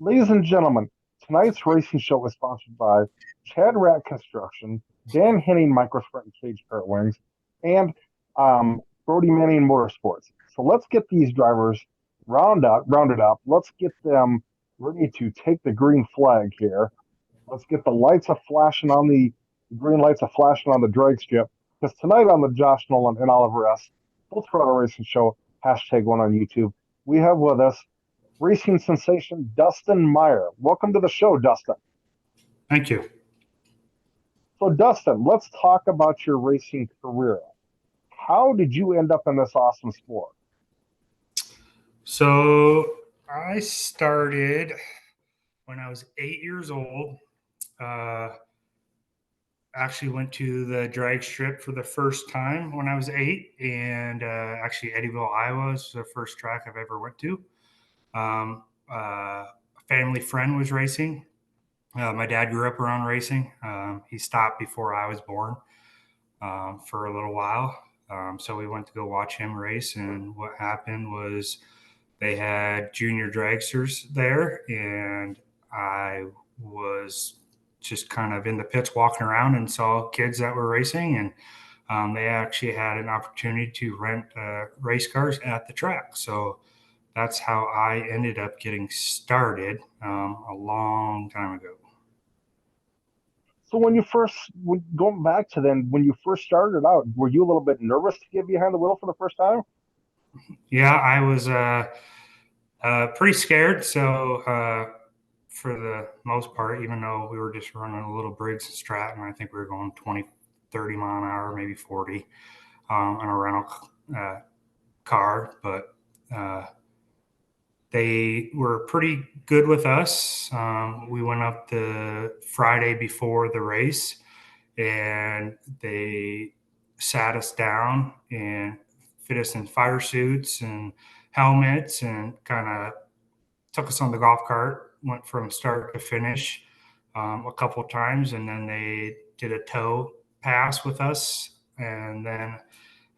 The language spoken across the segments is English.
Ladies and gentlemen, tonight's racing show is sponsored by Chad Rat Construction, Dan Henning Microsprint and Cage Kart Wings, and Brody Manning Motorsports. So let's get these drivers rounded up. Let's get them ready to take the green flag here. Let's get the lights a flashing on the green lights a flashing on the drag strip. Because tonight on the Josh Nolan and Oliver S. Full Throttle Racing Show, #1 on YouTube, we have with us racing sensation Dustin Meier. Welcome to the show, Dustin. Thank you. So, Dustin, let's talk about your racing career. How did you end up in this awesome sport? So I started when I was 8 years old. Actually went to the drag strip for the first time when I was 8, and actually Eddyville, Iowa was the first track I've ever went to. A family friend was racing. My dad grew up around racing. He stopped before I was born for a little while. So we went to go watch him race, and what happened was they had junior dragsters there, and I was just kind of in the pits walking around and saw kids that were racing, and they actually had an opportunity to rent race cars at the track. So that's how I ended up getting started a long time ago. So, going back to then, when you first started out, were you a little bit nervous to get behind the wheel for the first time? Yeah, I was pretty scared. So for the most part, even though we were just running a little Briggs and Stratton, I think we were going 20, 30 mile an hour, maybe 40 on a rental car. But they were pretty good with us. We went up the Friday before the race, and they sat us down and fit us in fire suits and helmets and kind of took us on the golf cart, went from start to finish a couple of times, and then they did a tow pass with us. And then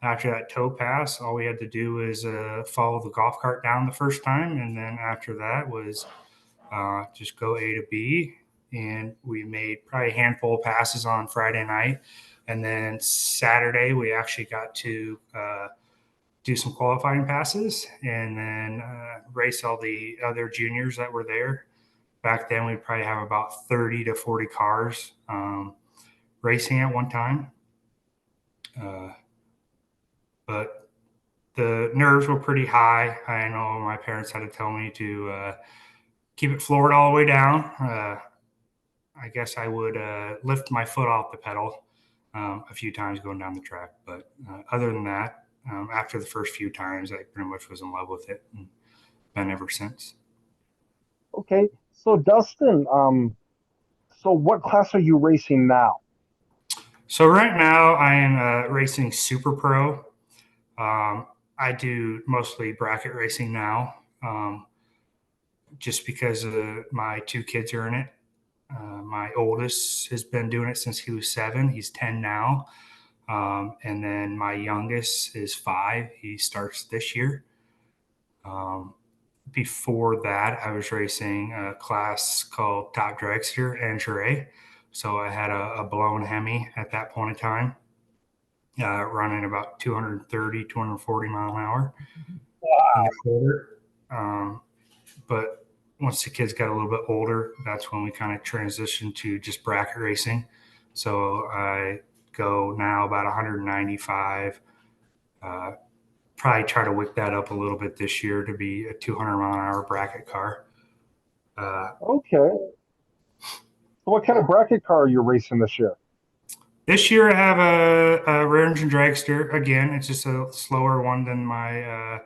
after that tow pass, all we had to do was follow the golf cart down the first time. And then after that was just go A to B. And we made probably a handful of passes on Friday night. And then Saturday, we actually got to do some qualifying passes and then race all the other juniors that were there. Back then, we'd probably have about 30 to 40 cars racing at one time. But the nerves were pretty high. I know my parents had to tell me to keep it floored all the way down. I guess I would lift my foot off the pedal a few times going down the track. But other than that, after the first few times, I pretty much was in love with it and been ever since. Okay, so Dustin, so what class are you racing now? So right now I am racing Super Pro. I do mostly bracket racing now, just because my two kids are in it. My oldest has been doing it since he was 7. He's 10 now. And then my youngest is 5. He starts this year. Before that, I was racing a class called Top Dragster and Jure. So I had a blown Hemi at that point in time, running about 230, 240 mile an hour in the quarter. But once the kids got a little bit older, that's when we kind of transitioned to just bracket racing. So I go now about 195. Probably try to wick that up a little bit this year to be a 200 mile an hour bracket car. Okay. So what kind of bracket car are you racing this year? This year I have a rear engine dragster. Again, it's just a slower one than my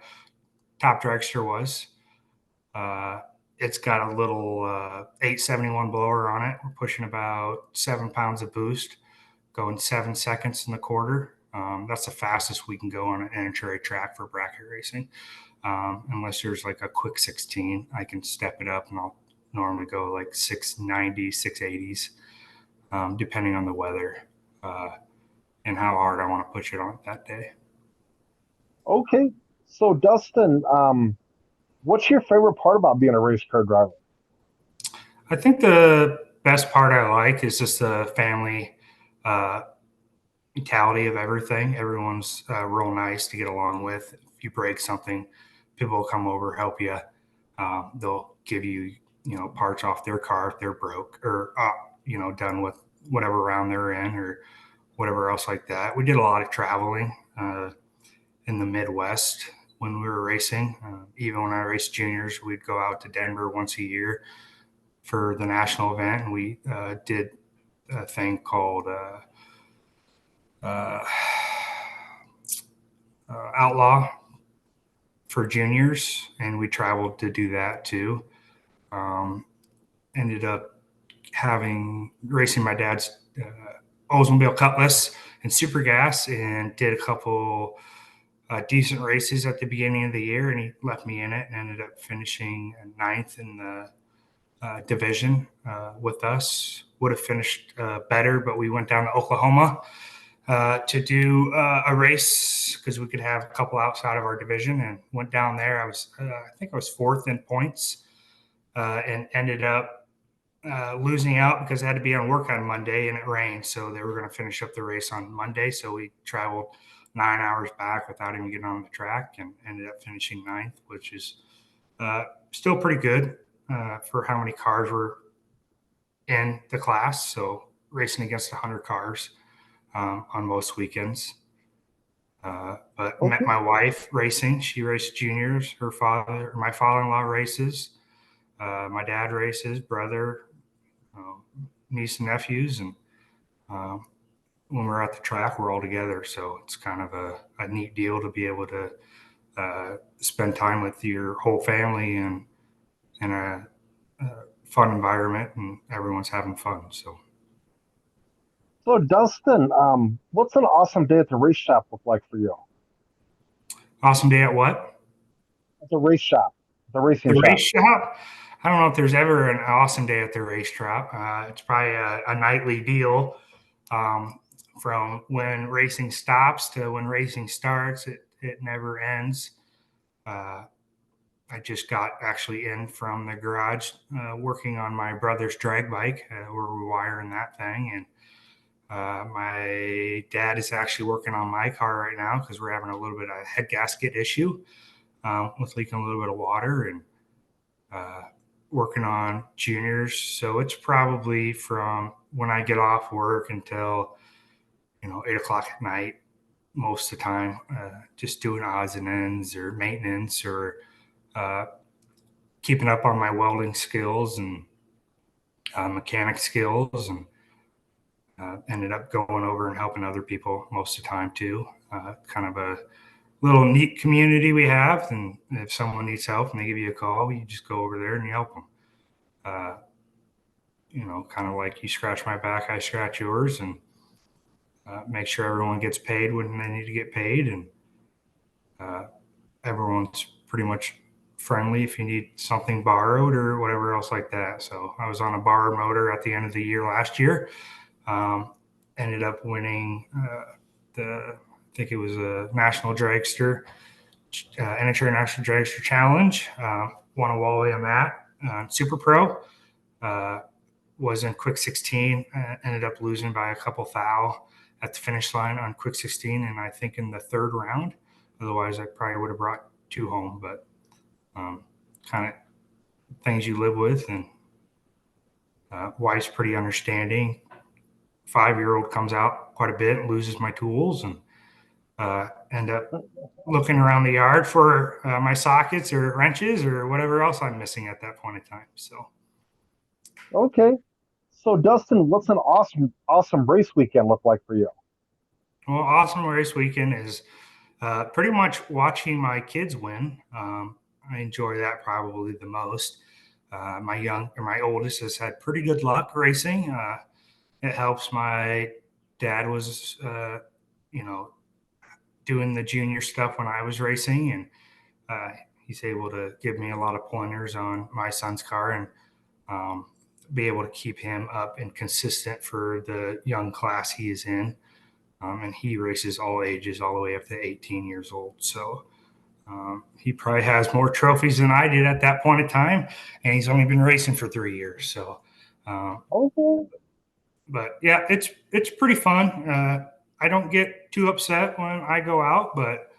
top dragster was. It's got a little 871 blower on it. We're pushing about 7 pounds of boost, going 7 seconds in the quarter. That's the fastest we can go on an NHRA track for bracket racing. Unless there's like a quick 16, I can step it up and I'll normally go like 690, 680s, depending on the weather and how hard I want to push it on that day. Okay, so Dustin, what's your favorite part about being a race car driver? I think the best part I like is just the family uh, mentality of everything. Everyone's real nice to get along with. If you break something, people will come over, help you. They'll give you, parts off their car if they're broke or, done with whatever round they're in or whatever else like that. We did a lot of traveling in the Midwest when we were racing. Even when I raced juniors, we'd go out to Denver once a year for the national event. And we did a thing called uh, Outlaw for juniors, and we traveled to do that too. Um, Ended up having racing my dad's Oldsmobile Cutlass and Super Gas, and did a couple decent races at the beginning of the year, and he left me in it, and ended up finishing ninth in the division with us. Would have finished better, but we went down to Oklahoma to do a race because we could have a couple outside of our division, and went down there. I think I was fourth in points, and ended up losing out because I had to be on work on Monday and it rained. So they were going to finish up the race on Monday. So we traveled 9 hours back without even getting on the track and ended up finishing ninth, which is still pretty good for how many cars were in the class. So racing against 100 cars on most weekends. But met Okay. my wife racing. She raced juniors. My father-in-law races. My dad races, brother, niece and nephews, and um, when we're at the track, we're all together. So it's kind of a neat deal to be able to spend time with your whole family and in a fun environment, and everyone's having fun. So So, Dustin, what's an awesome day at the race shop look like for you? awesome day at what? At the race shop, the racing The race shop. shop. I don't know if there's ever an awesome day at the racetrack. It's probably a nightly deal. Um, from when racing stops to when racing starts, it never ends. Uh, I just got actually in from the garage working on my brother's drag bike. We're wiring that thing. And my dad is actually working on my car right now because we're having a little bit of head gasket issue with leaking a little bit of water, and uh, working on juniors. So it's probably from when I get off work until 8 o'clock at night most of the time, just doing odds and ends or maintenance or uh, keeping up on my welding skills and mechanic skills, and ended up going over and helping other people most of the time too. Kind of a little neat community we have, and if someone needs help and they give you a call, you just go over there and you help them. Uh, kind of like you scratch my back, I scratch yours, and make sure everyone gets paid when they need to get paid, and uh, everyone's pretty much friendly if you need something borrowed or whatever else like that. So I was on a borrowed motor at the end of the year last year. Um, Ended up winning I think it was a national dragster, international dragster challenge. Won a Wally on that. Super Pro uh, was in quick 16. Ended up losing by a couple thou at the finish line on quick 16, and I think in the third round. Otherwise, I probably would have brought two home. But kind of things you live with, and wife's pretty understanding. 5-year-old comes out quite a bit and loses my tools, and end up looking around the yard for my sockets or wrenches or whatever else I'm missing at that point in time. So, Okay. So, Dustin, what's an awesome race weekend look like for you? well, awesome race weekend is pretty much watching my kids win. I enjoy that probably the most. My oldest has had pretty good luck racing. It helps. My dad was, you know, doing the junior stuff when I was racing, and uh, he's able to give me a lot of pointers on my son's car, and um, be able to keep him up and consistent for the young class he is in. And he races all ages, all the way up to 18 years old. So He probably has more trophies than I did at that point in time, and he's only been racing for 3 years. So, Okay. but yeah, it's pretty fun. I don't get too upset when I go out, but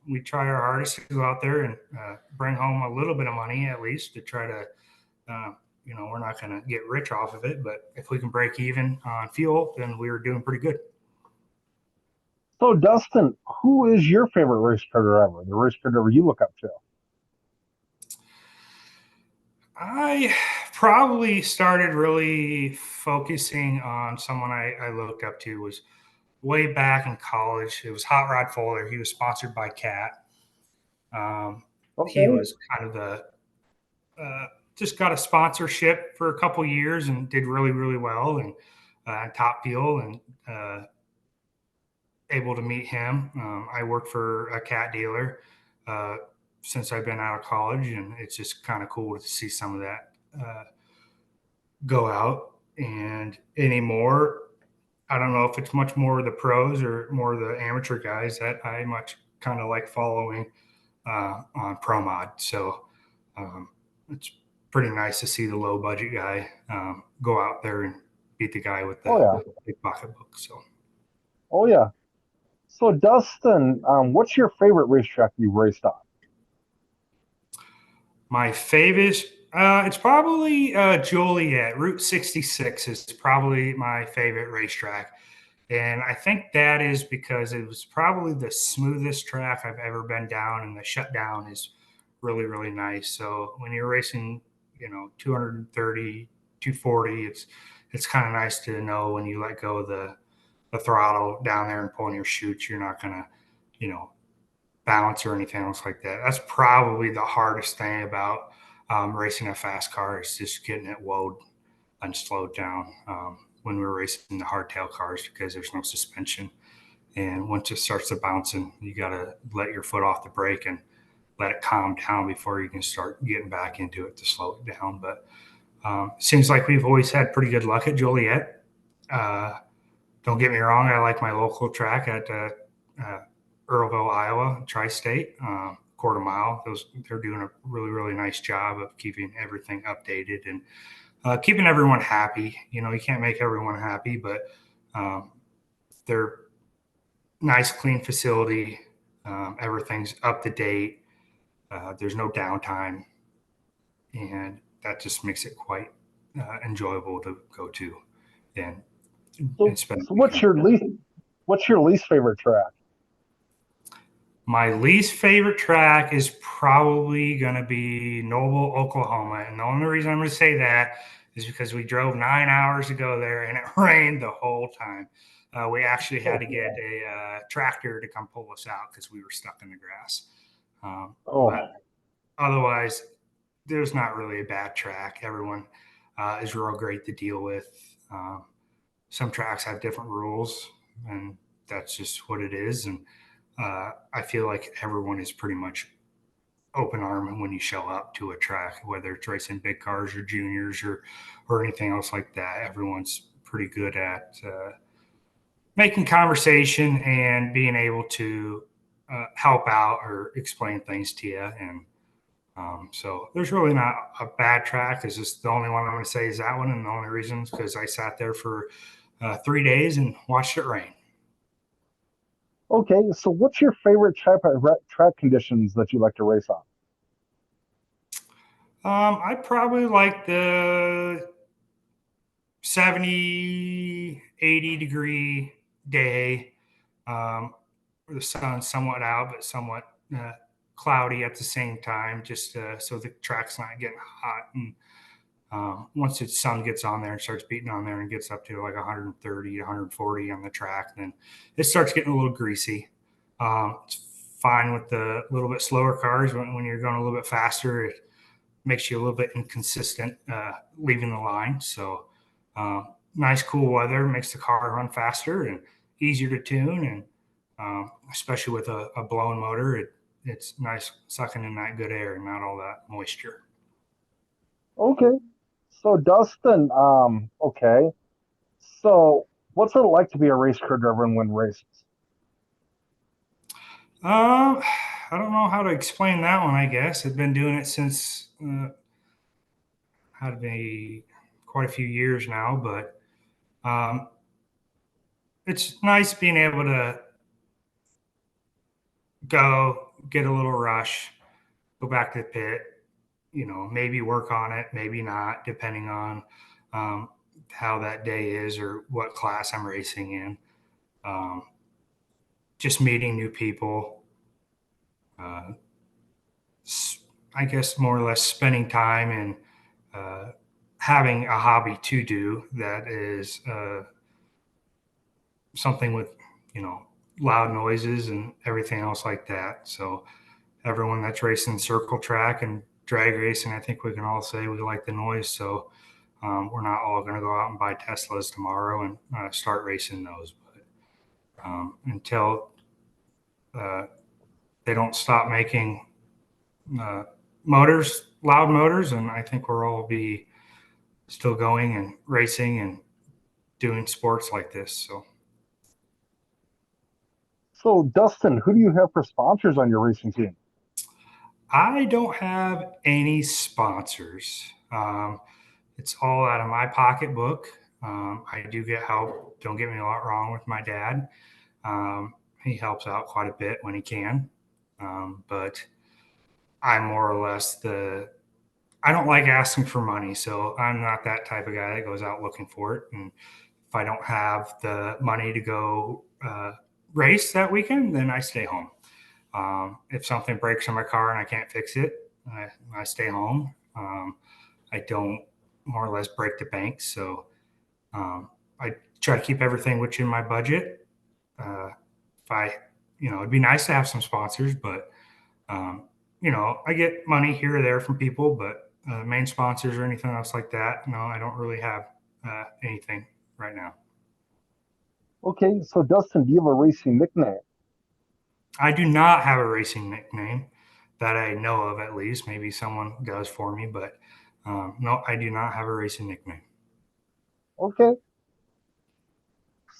we try our hardest to go out there and bring home a little bit of money at least to try to. Uh, we're not going to get rich off of it, but if we can break even on fuel, then we were doing pretty good. So, Dustin, who is your favorite race car driver? The race car driver you look up to? I probably started really focusing on someone I looked up to was way back in college. It was Hot Rod Fuller. He was sponsored by Cat. He Okay. was kind of the just got a sponsorship for a couple years and did really really well and top fuel and able to meet him. I worked for a Cat dealer uh, since I've been out of college, and it's just kind of cool to see some of that go out. And anymore, I don't know if it's much more the pros or more the amateur guys that I much kind of like following on Pro Mod. So um, it's pretty nice to see the low budget guy go out there and beat the guy with Oh the yeah. big pocketbook. So Oh yeah. So, Dustin, what's your favorite racetrack you've raced on? my favorite, it's probably Joliet. Route 66 is probably my favorite racetrack. And I think that is because it was probably the smoothest track I've ever been down, and the shutdown is really, really nice. So when you're racing, 230, 240, it's kind of nice to know when you let go of the throttle down there and pulling your chutes, you're not gonna, you know, balance or anything else like that. That's probably the hardest thing about racing a fast car is just getting it woed and slowed down when we're racing the hardtail cars because there's no suspension. And once it starts to bouncing, you got to let your foot off the brake and let it calm down before you can start getting back into it to slow it down. But it seems like we've always had pretty good luck at Joliet. Uh, don't get me wrong, I like my local track at uh, Earlville, Iowa, Tri-State, quarter mile. They're doing a really, really nice job of keeping everything updated and keeping everyone happy. You can't make everyone happy, but um, they're nice, clean facility. Everything's up to date. There's no downtime, and that just makes it quite enjoyable to go to and So, and spend a so weekend. what's your least favorite track? My least favorite track is probably going to be Noble, Oklahoma. And the only reason I'm going to say that is because we drove 9 hours to go there and it rained the whole time. We actually had to get a tractor to come pull us out because we were stuck in the grass. But Oh, otherwise, there's not really a bad track. Everyone is real great to deal with. Some tracks have different rules, and that's just what it is. And I feel like everyone is pretty much open arm when you show up to a track, whether it's racing big cars or juniors or anything else like that. Everyone's pretty good at making conversation and being able to help out or explain things to you. And so there's really not a bad track. It's just the only one I'm going to say is that one, and the only reason is because I sat there for 3 days and watched it rain. okay. So, what's your favorite track conditions that you like to race on? I probably like the 70, 80-degree day where the sun's somewhat out, but somewhat uh, cloudy at the same time, just so the track's not getting hot. And once the sun gets on there and starts beating on there and gets up to like 130, 140 on the track, then it starts getting a little greasy. It's fine with the little bit slower cars when you're going a little bit faster. It makes you a little bit inconsistent leaving the line. So nice, cool weather makes the car run faster and easier to tune, and especially with a blown motor, it's nice sucking in that good air and not all that moisture. Okay. So, Dustin, okay. So, what's it like to be a race car driver and win races? Um, I don't know how to explain that one. I guess I've been doing it since had be quite a few years now, but um, it's nice being able to go get a little rush, go back to the pit, maybe work on it, maybe not, depending on um, how that day is or what class I'm racing in. Um, just meeting new people, uh, I guess more or less spending time and uh, having a hobby to do that is something with, you know, loud noises and everything else like that. So everyone that's racing circle track and drag racing, I think we can all say we like the noise. So we're not all going to go out and buy Teslas tomorrow and start racing those. But until uh, they don't stop making uh, motors, loud motors, and I think we'll all be still going and racing and doing sports like this. So So, Dustin, who do you have for sponsors on your racing team? I don't have any sponsors. It's all out of my pocketbook. I do get help. Don't get me wrong with my dad. He helps out quite a bit when he can. But I'm more or less I don't like asking for money. So I'm not that type of guy that goes out looking for it. And if I don't have the money to go race that weekend, then I stay home. If something breaks in my car and I can't fix it, I stay home. I don't more or less break the bank. So I try to keep everything within my budget. If I, it'd be nice to have some sponsors, but um, I get money here or there from people, but main sponsors or anything else like that, no, I don't really have anything right now. Okay, so Dustin, do you have a racing nickname? I do not have a racing nickname that I know of, at least. Maybe someone does for me, but no, I do not have a racing nickname. Okay,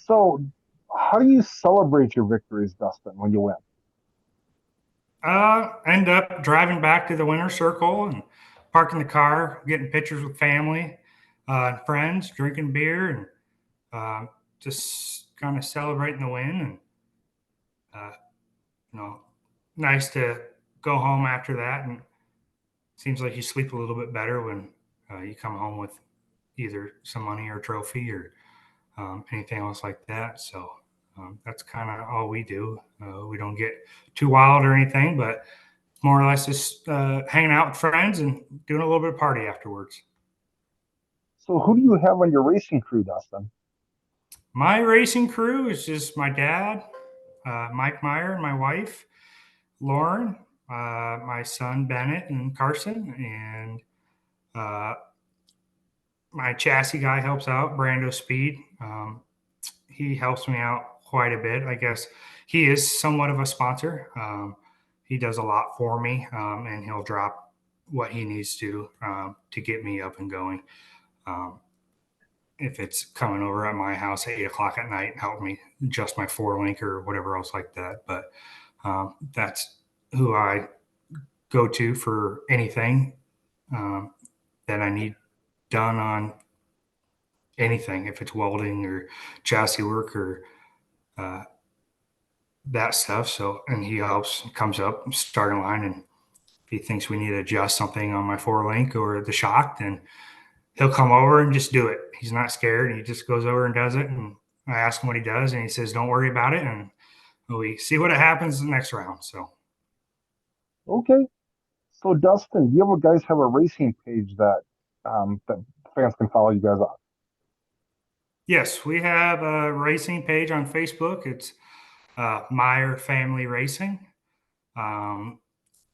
so how do you celebrate your victories, Dustin, when you win? End up driving back to the winner's circle and parking the car, getting pictures with family, friends, drinking beer, and just kind of celebrating the win. And uh, you know, nice to go home after that. And seems like you sleep a little bit better when you come home with either some money or trophy or anything else like that. So that's kind of all we do. We don't get too wild or anything, but more or less just hanging out with friends and doing a little bit of party afterwards. So who do you have on your racing crew, Dustin? My racing crew is just my dad, Mike Meier, and my wife, Lauren, my son Bennett and Carson, and uh, my chassis guy helps out, Brando Speed. He helps me out quite a bit. I guess he is somewhat of a sponsor. He does a lot for me, and he'll drop what he needs to get me up and going. Um, if it's coming over at my house at 8 o'clock at night, help me adjust my four link or whatever else like that. But that's who I go to for anything um, that I need done on anything, if it's welding or chassis work or uh, that stuff. So, and he helps, comes up starting line, and if he thinks we need to adjust something on my four link or the shock, then he'll come over and just do it. He's not scared. He just goes over and does it. And I ask him what he does, and he says, "Don't worry about it." And we see what happens the next round. So, Okay, so Dustin, do you guys have a racing page that fans can follow you guys on? yes, we have a racing page on Facebook. It's Meier Family Racing. Um,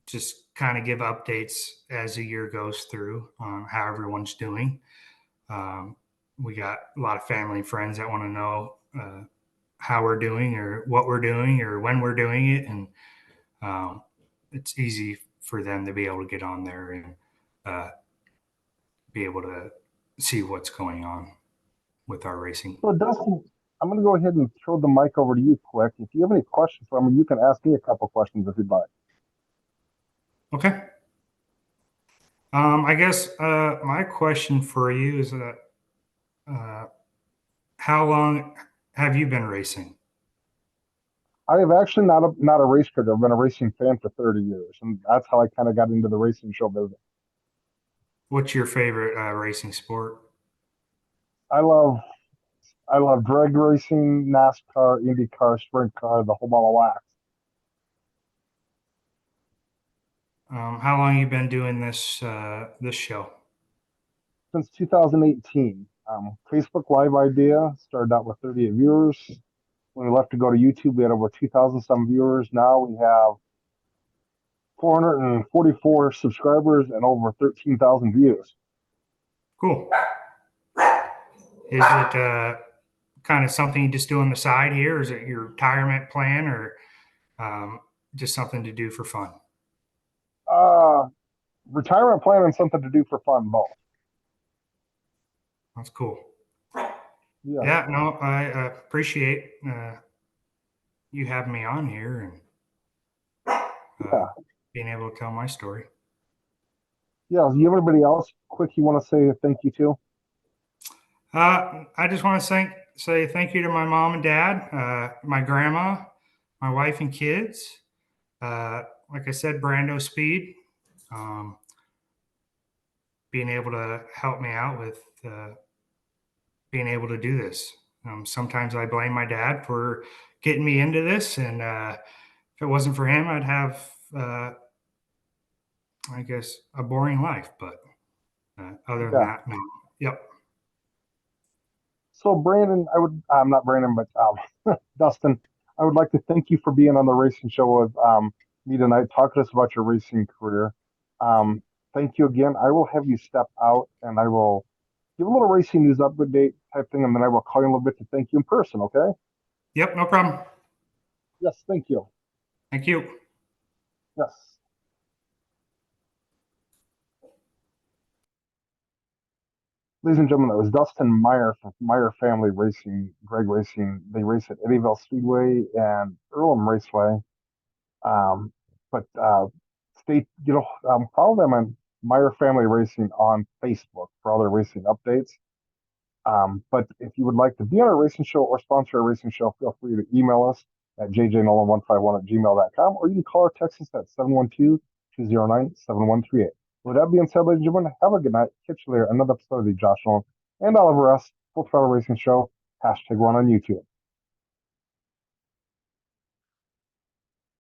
just kind of give updates as the year goes through on how everyone's doing. Um, we got a lot of family and friends that want to know how we're doing or what we're doing or when we're doing it. And um, it's easy for them to be able to get on there and uh, be able to see what's going on with our racing. So Dustin, I'm going to go ahead and throw the mic over to you quick. If you have any questions for me, you can ask me a couple questions if you'd like. Okay. I guess my question for you is uh, how long have you been racing? I have actually not a race critic. I've been a racing fan for 30 years, and that's how I kind of got into the racing show business. What's your favorite racing sport? I love I love drag racing, NASCAR, IndyCar, sprint car, the whole ball of wax. How long you been doing this show? Since 2018. Facebook Live idea started out with 38 viewers. When we left to go to YouTube, we had over 2,000 some viewers. Now we have 444 subscribers and over 13,000 views. Cool. Is it kind of something you just do on the side here? Or is it your retirement plan, or um, just something to do for fun? Uh, Retirement plan and something to do for fun, both. That's cool. Yes. Yeah, no, I appreciate you having me on here and Yeah. being able to tell my story. Yeah. Do you have anybody else quick you want to say thank you to? I just want to say thank you to my mom and dad, my grandma, my wife and kids. Like I said, Brando Speed, um, being able to help me out with being able to do this. Sometimes I blame my dad for getting me into this, and if it wasn't for him, I'd have, I guess, a boring life. But other than Yeah. that, no. Yep. So Brandon, I'm not Brandon, but Dustin, I would like to thank you for being on the racing show with me tonight, talking to us about your racing career. Um, Thank you again. I will have you step out and I will give a little racing news update type thing, and then I will call you a little bit to thank you in person, okay? Yep. No problem. Yes, thank you. Thank you. Yes. Ladies and gentlemen, that was Dustin Meier from Meier Family Racing, Greg Racing. They race at Eddyville Speedway and Earlham Raceway. But follow them on Meyer Family Racing on Facebook for all their racing updates. But if you would like to be on a racing show or sponsor a racing show, feel free to email us at jjnolan151 at gmail.com, or you can call or text us at 712-209-7138. With that being said, ladies and gentlemen, have a good night. Catch you later. Another episode of the Josh Nolan and Oliver S. Full Throttle Racing Show. #1 on YouTube.